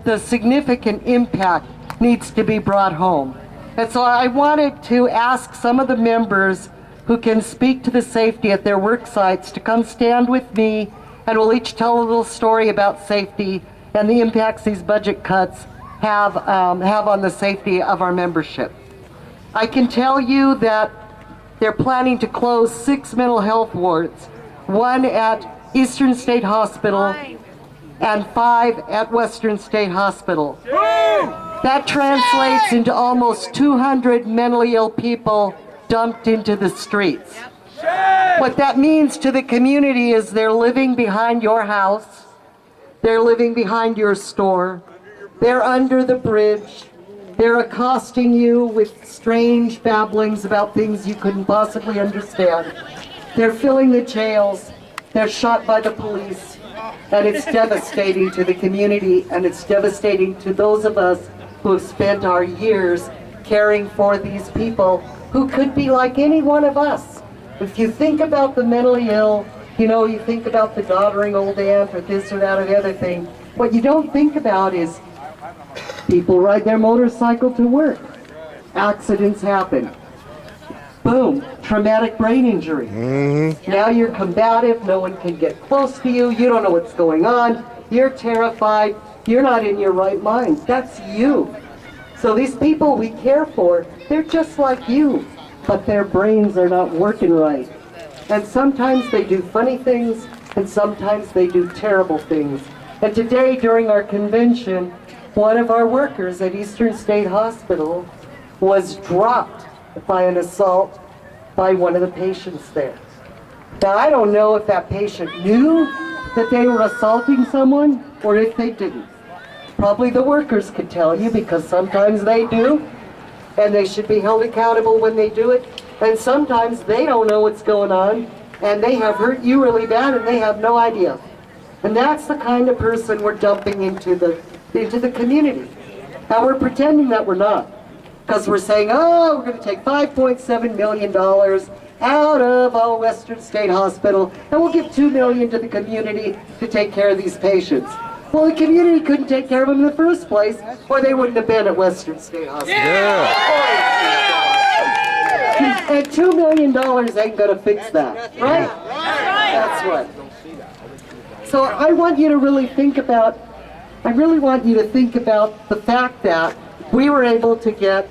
the significant impact needs to be brought home. And so I wanted to ask some of the members who can speak to the safety at their work sites to come stand with me, and we'll each tell a little story about safety and the impacts these budget cuts have on the safety of our membership. I can tell you that they're planning to close 6 mental health wards, 1 at Eastern State Hospital and 5 at Western State Hospital. That translates into almost 200 mentally ill people dumped into the streets. What that means to the community is they're living behind your house, they're living behind your store, they're under the bridge, they're accosting you with strange babblings about things you couldn't possibly understand. They're filling the jails, they're shot by the police, and it's devastating to the community, and it's devastating to those of us who have spent our years caring for these people who could be like any one of us. If you think about the mentally ill, you know, you think about the doddering old aunt or this or that or the other thing. What you don't think about is people ride their motorcycle to work. Accidents happen. Boom, traumatic brain injury. Now you're combative, no one can get close to you, you don't know what's going on, you're terrified, you're not in your right mind. That's you. So these people we care for, they're just like you, but their brains are not working right. And sometimes they do funny things, and sometimes they do terrible things. And today during our convention, one of our workers at Eastern State Hospital was dropped by an assault by one of the patients there. Now I don't know if that patient knew that they were assaulting someone or if they didn't. Probably the workers could tell you, because sometimes they do, and they should be held accountable when they do it, and sometimes they don't know what's going on and they have hurt you really bad and they have no idea. And that's the kind of person we're dumping into the community. Now we're pretending that we're not, because we're saying, oh, we're going to take $5.7 million out of Western State Hospital, and we'll give $2 million to the community to take care of these patients. Well, the community couldn't take care of them in the first place, or they wouldn't have been at Western State Hospital. And $2 million ain't going to fix that, right? That's right. So I want you to really think about, the fact that we were able to get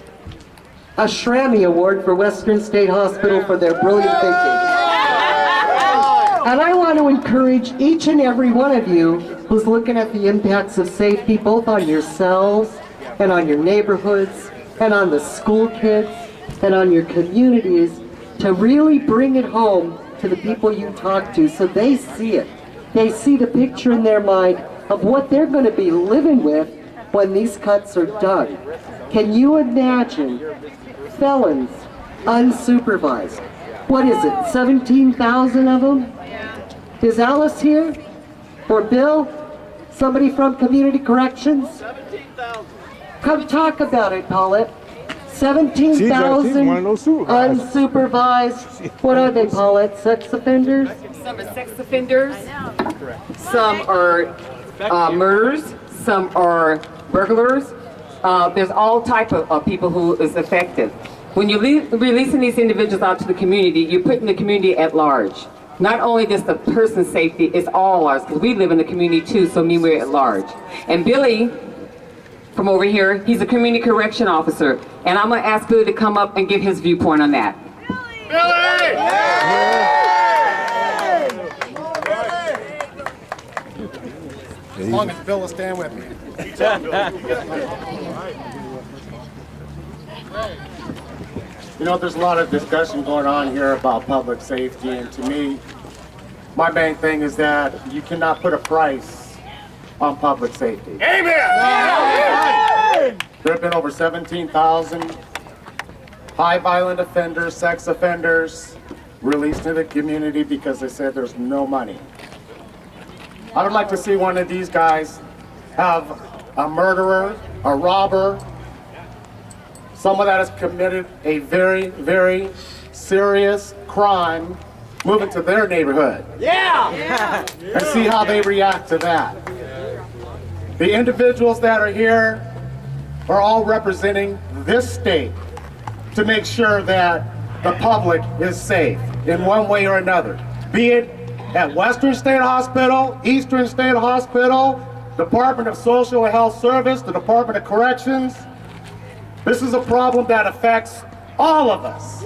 a Shrammy Award for Western State Hospital for their brilliant thinking. And I want to encourage each and every one of you who's looking at the impacts of safety, both on yourselves and on your neighborhoods and on the school kids and on your communities, to really bring it home to the people you talk to so they see it. They see the picture in their mind of what they're going to be living with when these cuts are done. Can you imagine felons unsupervised? What is it, 17,000 of them? Is Alice here? Or Bill? Somebody from Community Corrections? 17,000. Come talk about it, Paulette. 17,000 unsupervised. What are they, Paulette? Sex offenders? Some are sex offenders. Some are murders. Some are burglars. There's all type of people who is affected. When you're releasing these individuals out to the community, you're putting the community at large. Not only just the person's safety, it's all ours, because we live in the community too, so we're at large. And Billy, from over here, he's a community correction officer, and I'm going to ask Billy to come up and give his viewpoint on that. Billy! As long as Bill will stand with me. You know, there's a lot of discussion going on here about public safety, and to me, my main thing is that you cannot put a price on public safety. Amen! There have been over 17,000 high violent offenders, sex offenders, released to the community because they said there's no money. I would like to see one of these guys have a murderer, a robber, someone that has committed a very, very serious crime, move into their neighborhood. Yeah! And see how they react to that. The individuals that are here are all representing this state to make sure that the public is safe in one way or another. Be it at Western State Hospital, Eastern State Hospital, Department of Social and Health Service, the Department of Corrections. This is a problem that affects all of us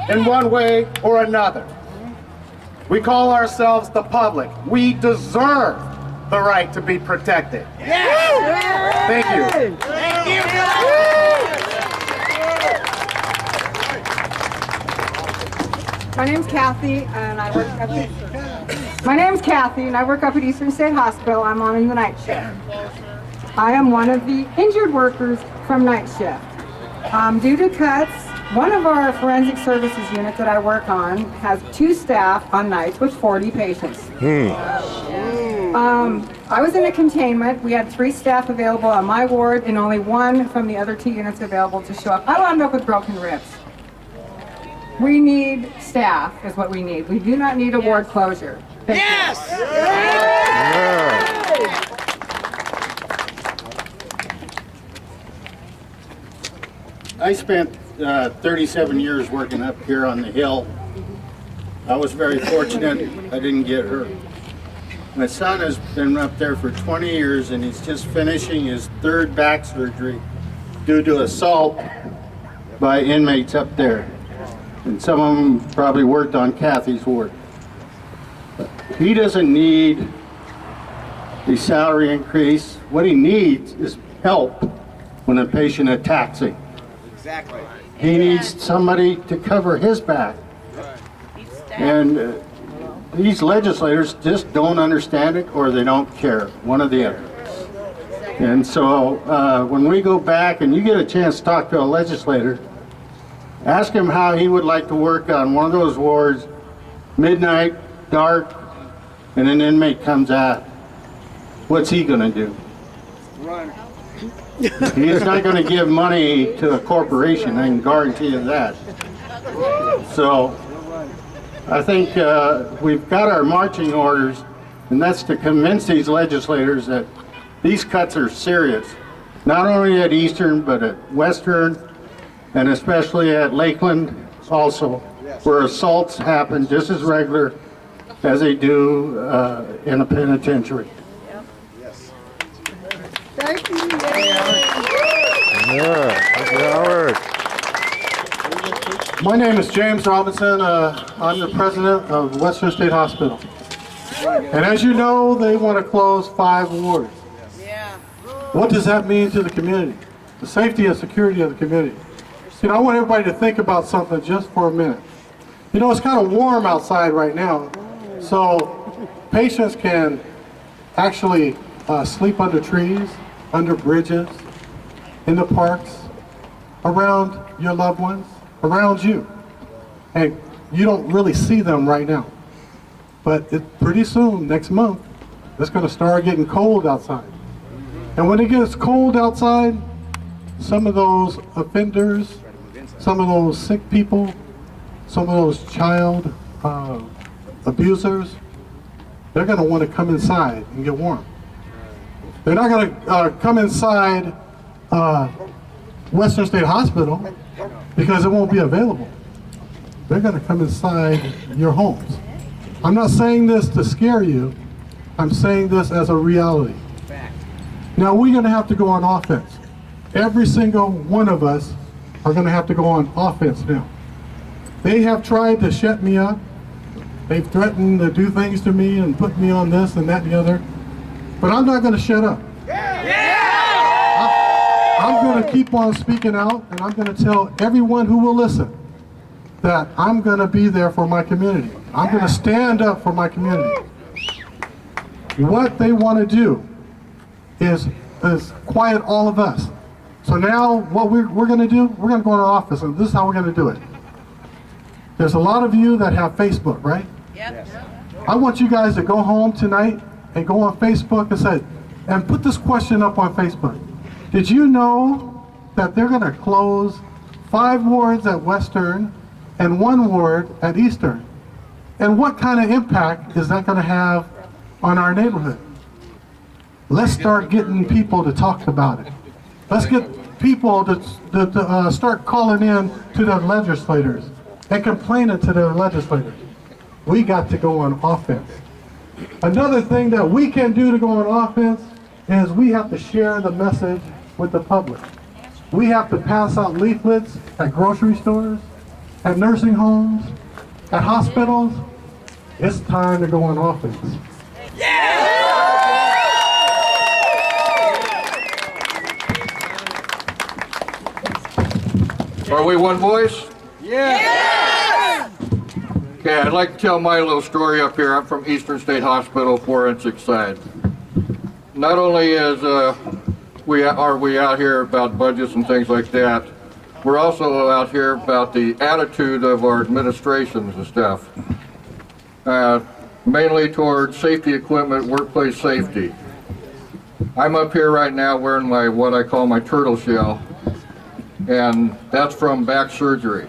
in one way or another. We call ourselves the public. We deserve the right to be protected. Thank you. My name's Kathy, and I work up at Eastern State Hospital. I'm on the night shift. I am one of the injured workers from night shift. Due to cuts, one of our forensic services units that I work on has 2 staff on nights with 40 patients. I was in a containment. We had 3 staff available on my ward and only 1 from the other 2 units available to show up. I wound up with broken ribs. We need staff is what we need. We do not need a ward closure. Thank you. I spent 37 years working up here on the hill. I was very fortunate I didn't get hurt. My son has been up there for 20 years and he's just finishing his 3rd back surgery due to assault by inmates up there. And some of them probably worked on Kathy's ward. He doesn't need a salary increase. What he needs is help when a patient attacks him. Exactly. He needs somebody to cover his back. And these legislators just don't understand it or they don't care, one or the other. And so when we go back and you get a chance to talk to a legislator, ask him how he would like to work on one of those wards, midnight, dark, and an inmate comes out. What's he going to do? Run. He is not going to give money to a corporation, I can guarantee you that. So I think we've got our marching orders, and that's to convince these legislators that these cuts are serious. Not only at Eastern, but at Western, and especially at Lakeland also, where assaults happen just as regular as they do in a penitentiary. Thank you. My name is James Robinson. I'm the president of Western State Hospital. And as you know, they want to close 5 wards. What does that mean to the community? The safety and security of the community. You know, I want everybody to think about something just for a minute. You know, it's kind of warm outside right now, so patients can actually sleep under trees, under bridges, in the parks, around your loved ones, around you. And you don't really see them right now. But pretty soon, next month, it's going to start getting cold outside. And when it gets cold outside, some of those offenders, some of those sick people, some of those child abusers, they're going to want to come inside and get warm. They're not going to come inside Western State Hospital because it won't be available. They're going to come inside your homes. I'm not saying this to scare you. I'm saying this as a reality. Now we're going to have to go on offense. Every single one of us are going to have to go on offense now. They have tried to shut me up. They've threatened to do things to me and put me on this and that and the other. But I'm not going to shut up. I'm going to keep on speaking out, and I'm going to tell everyone who will listen that I'm going to be there for my community. I'm going to stand up for my community. What they want to do is quiet all of us. So now what we're going to do, we're going to go in our office, and this is how we're going to do it. There's a lot of you that have Facebook, right? Yep. I want you guys to go home tonight and go on Facebook and put this question up on Facebook. Did you know that they're going to close 5 wards at Western and 1 ward at Eastern? And what kind of impact is that going to have on our neighborhood? Let's start getting people to talk about it. Let's get people to start calling in to their legislators and complaining to their legislators. We got to go on offense. Another thing that we can do to go on offense is we have to share the message with the public. We have to pass out leaflets at grocery stores, at nursing homes, at hospitals. It's time to go on offense. Are we one voice? Yeah! Okay, I'd like to tell my little story up here. I'm from Eastern State Hospital, forensic side. Not only is are we out here about budgets and things like that, we're also out here about the attitude of our administrations and stuff. Mainly towards safety equipment, workplace safety. I'm up here right now wearing my what I call my turtle shell, and that's from back surgery.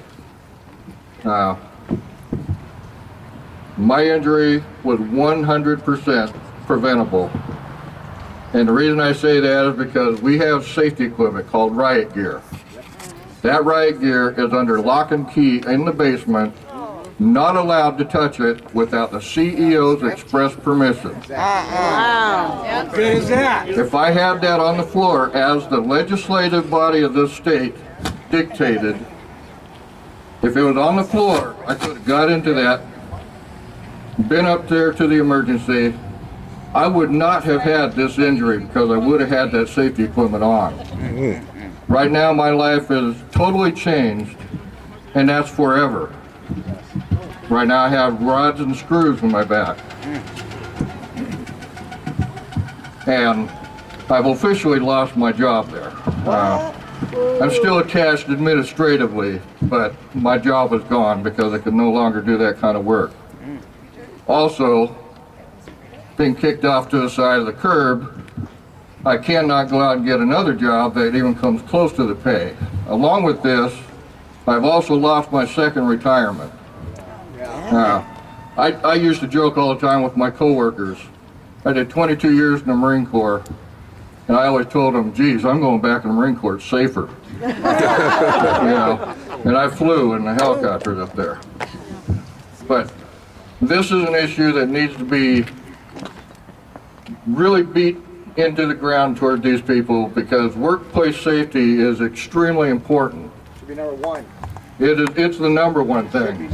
My injury was 100% preventable. And the reason I say that is because we have safety equipment called riot gear. That riot gear is under lock and key in the basement, not allowed to touch it without the CEO's express permission. How good is that? If I had that on the floor, as the legislative body of this state dictated, if it was on the floor, I could have got into that, been up there to the emergency. I would not have had this injury because I would have had that safety equipment on. Right now, my life is totally changed, and that's forever. Right now, I have rods and screws in my back. And I've officially lost my job there. I'm still attached administratively, but my job is gone because I can no longer do that kind of work. Also, being kicked off to the side of the curb, I cannot go out and get another job that even comes close to the pay. Along with this, I've also lost my second retirement. I used to joke all the time with my coworkers. I did 22 years in the Marine Corps, and I always told them, geez, I'm going back in the Marine Corps, it's safer. You know, and I flew in the helicopters up there. But this is an issue that needs to be really beat into the ground toward these people, because workplace safety is extremely important. Should be number one. It's the number one thing.